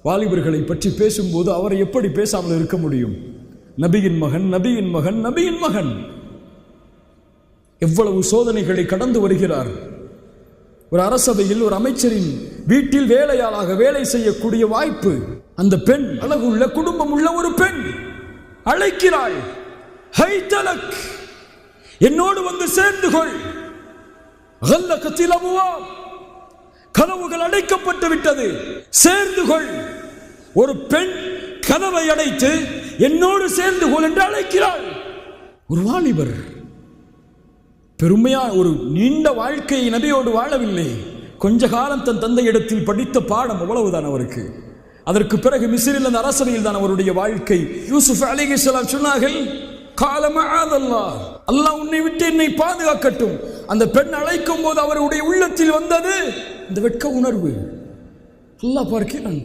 வாலிபர்களை பற்றி பேசும்போது அவரை எப்படி பேசாமல் இருக்க முடியும்? நபியின் மகன், நபியின் மகன், நபியின் மகன். எவ்வளவு சோதனைகளை கடந்து வருகிறார். ஒரு அரசவையில் ஒரு அமைச்சரின் வீட்டில் வேலையாளாக வேலை செய்யக்கூடிய வாய்ப்பு. அந்த பெண் அழகுள்ள குடும்பம் உள்ள ஒரு பெண் அழைக்கிறாள். ஹைதலக், என்னோடு வந்து சேர்ந்து கொள். கதவுகள் அடைக்கப்பட்டு விட்டது, சேர்ந்து கொள். ஒரு பெண் கதவை அடைத்து என்னோடு சேர்ந்து கொள் என்று அழைக்கிறாள். ஒரு வாலிபர் பெருமையா ஒரு நீண்ட வாழ்க்கையை நபியோடு வாழவில்லை. கொஞ்ச காலம் தன் தந்தையிடத்தில் படித்த பாடம் அவ்வளவுதான் அவருக்கு. அதற்கு பிறகு மிஸ்ரில் அந்த அரசவையில் தான் அவருடைய வாழ்க்கை. யூசுப் அலைஹிஸ்ஸலாம் சொன்னார்கள், அல்லாஹ் உன்னை விட்டு என்னை பாதுகாக்கட்டும். அந்த பெண் அழைக்கும் போது அவருடைய உள்ளத்தில் வந்தது இந்த வெட்க உணர்வு. அல்லாஹ் பார்க்கிறான்.